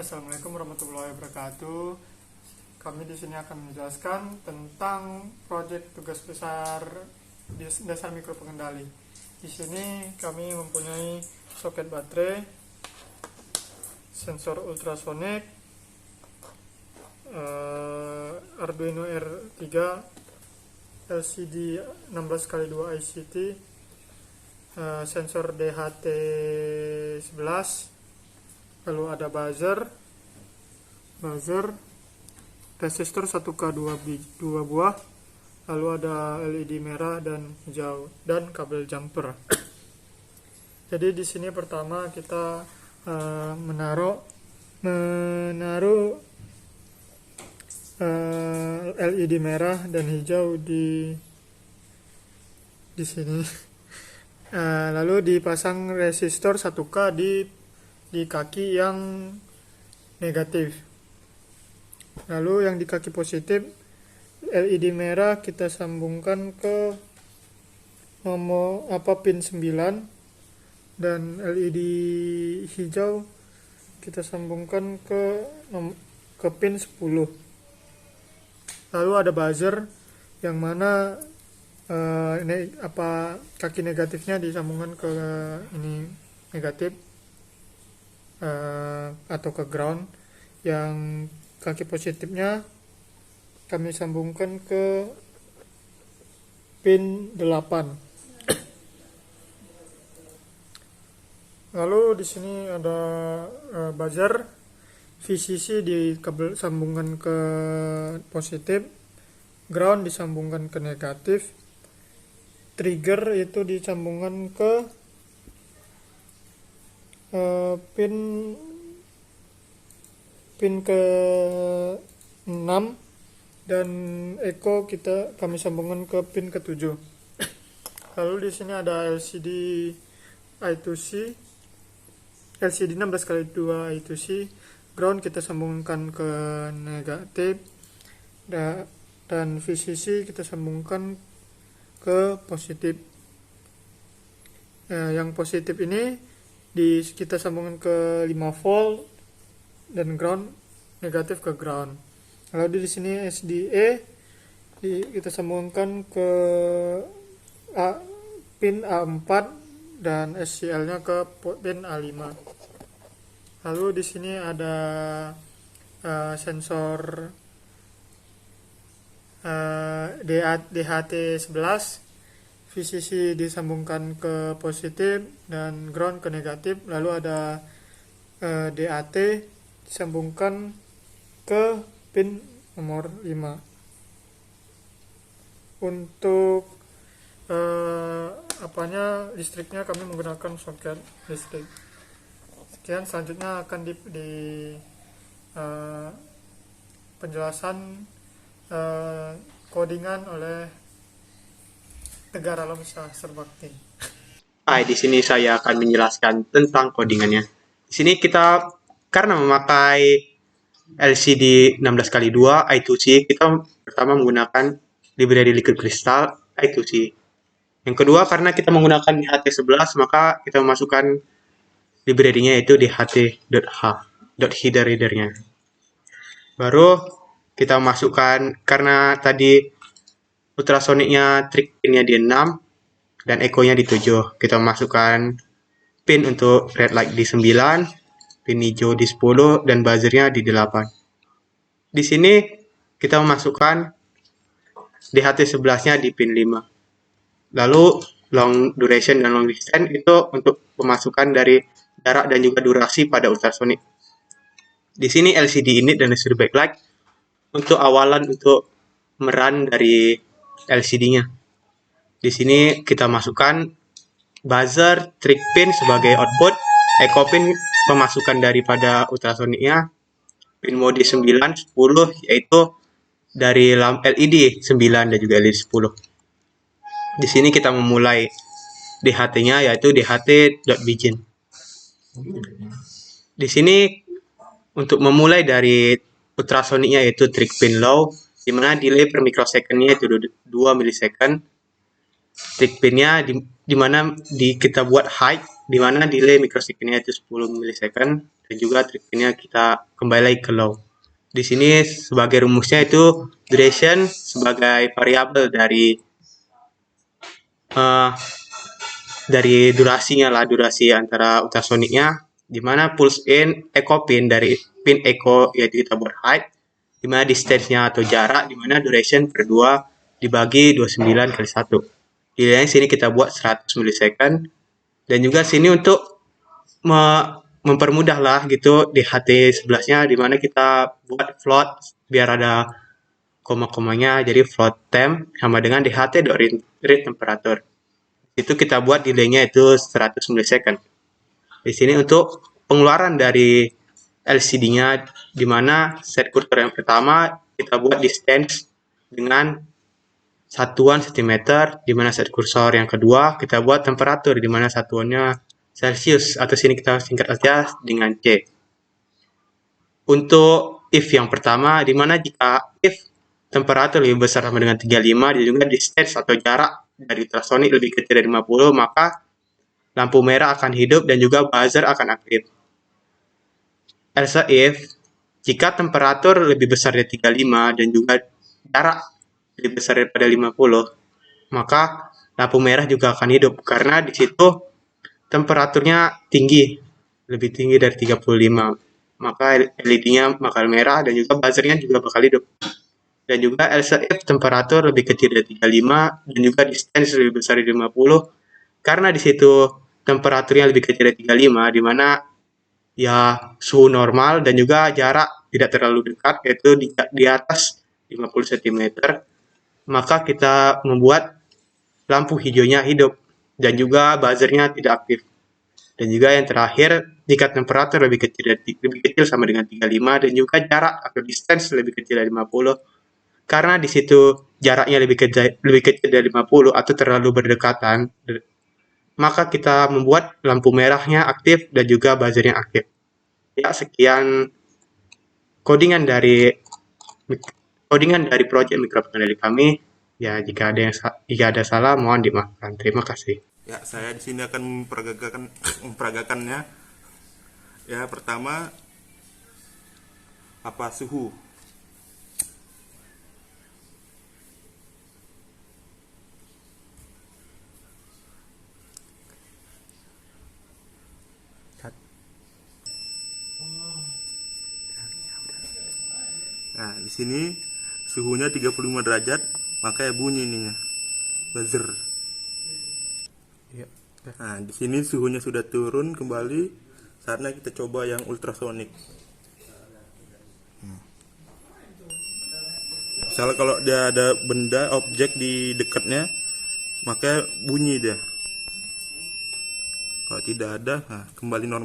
Assalamualaikum warahmatullahi wabarakatuh. Kami di sini akan menjelaskan tentang proyek tugas besar dasar mikro pengendali. Di sini kami mempunyai soket baterai, sensor ultrasonik, Arduino R3, LCD 16x2 ICT, sensor DHT11, lalu ada buzzer, resistor 1K 2 buah, lalu ada LED merah dan hijau, dan kabel jumper. Jadi di sini pertama kita menaruh LED merah dan hijau di sini. Lalu dipasang resistor 1K di kaki yang negatif. Lalu yang di kaki positif, LED merah kita sambungkan ke pin 9, dan LED hijau kita sambungkan ke pin 10. Lalu ada buzzer yang mana kaki negatifnya disambungkan ke ini negatif atau ke ground, yang kaki positifnya kami sambungkan ke pin 8. Lalu di sini ada buzzer, VCC sambungkan ke positif, ground disambungkan ke negatif, trigger itu disambungkan ke pin ke 6, dan echo kami sambungkan ke pin ke 7. Lalu di sini ada LCD I2C, LCD 16x2 I2C, ground kita sambungkan ke negatif, dan VCC kita sambungkan ke positif. Yang positif ini kita sambungkan ke 5 volt, dan ground negatif ke ground. Lalu di sini SDA kita sambungkan ke pin A4, dan SCL-nya ke pin A5. Lalu di sini ada sensor DHT11, VCC disambungkan ke positif dan ground ke negatif. Lalu ada DAT disambungkan ke pin nomor 5. Untuk listriknya kami menggunakan soket listrik. Sekian, selanjutnya akan di penjelasan codingan oleh Tegar Alam Serbakti. Hai, di sini saya akan menjelaskan tentang codingannya. Di sini kita karena memakai LCD 16x2 I2C, kita pertama menggunakan library liquid crystal I2C. Yang kedua, karena kita menggunakan DHT11, maka kita memasukkan library-nya yaitu DHT.header reader-nya. Baru kita masukkan, karena tadi ultrasoniknya trig pinnya di 6 dan echo-nya di 7. Kita masukkan pin untuk red light di 9, pin hijau di 10, dan buzzer-nya di 8. Di sini kita memasukkan DHT11-nya di pin 5. Lalu long duration dan long distance itu untuk pemasukan dari jarak dan juga durasi pada ultrasonik. Di sini LCD init dan LCD backlight untuk awalan untuk merun dari LCD-nya. Di sini kita masukkan buzzer, trig pin sebagai output, echo pin pemasukan daripada ultrasoniknya, pin mode 9, 10 yaitu dari LED 9 dan juga LED 10. Di sini kita memulai DHT-nya yaitu DHT.begin. Di sini untuk memulai dari ultrasoniknya yaitu trig pin low, di mana delay per microsecond-nya itu 2 milisecond. Trig pin-nya di mana kita buat high, di mana delay microsecond-nya itu 10 milisecond, dan dan juga triggernya kita kembali lagi ke low. Di sini sebagai rumusnya itu duration sebagai variabel dari durasinya lah, durasi antara ultrasoniknya, di mana pulse in echo pin dari pin echo yaitu kita buat height, di mana distance-nya atau jarak, di mana duration per 2 dibagi 29 kali 1. Di sini kita buat 100 milisecond, dan juga sini untuk mempermudah lah gitu di HT11-nya, di mana kita buat float biar ada koma-komanya, jadi float temp sama dengan DHT.read temperature. Itu kita buat delay-nya itu 100 milisecond. Di sini untuk pengeluaran dari LCD-nya, di mana set kursor yang pertama kita buat distance dengan satuan cm, di mana set kursor yang kedua kita buat temperatur, di mana satuannya Celsius, atau sini kita singkat saja dengan C. Untuk if yang pertama, di mana jika if temperatur lebih besar sama dengan 35 dan juga distance atau jarak dari ultrasonik lebih kecil dari 50, maka lampu merah akan hidup dan juga buzzer akan aktif. Else if jika temperatur lebih besar dari 35 dan juga jarak lebih besar daripada 50, maka lampu merah juga akan hidup karena di situ temperaturnya tinggi, lebih tinggi dari 35. Maka LED-nya bakal merah dan juga buzzernya juga bakal hidup. Dan juga else if temperatur lebih kecil dari 35 dan juga distance lebih besar dari 50, karena di situ temperaturnya lebih kecil dari 35, di mana ya suhu normal dan juga jarak tidak terlalu dekat, yaitu di atas 50 cm, maka kita membuat lampu hijaunya hidup dan juga buzzernya tidak aktif. Dan juga yang terakhir, jika temperatur lebih kecil sama dengan 35 dan juga jarak atau distance lebih kecil dari 50, karena di situ jaraknya lebih kecil dari 50 atau terlalu berdekatan, maka kita membuat lampu merahnya aktif dan juga buzzernya aktif. Ya, sekian codingan dari project mikropengendali kami. Ya, jika ada salah mohon dimaafkan. Terima kasih. Ya, saya di sini akan memperagakannya. Ya, pertama apa suhu. Nah, di sini suhunya 35 derajat, maka ya bunyi ininya. Buzzer. Nah, di sini suhunya sudah turun kembali. Saatnya kita coba yang ultrasonik. Misalnya kalau dia ada benda, objek di dekatnya, maka bunyi dia. Kalau tidak ada, nah, kembali normal.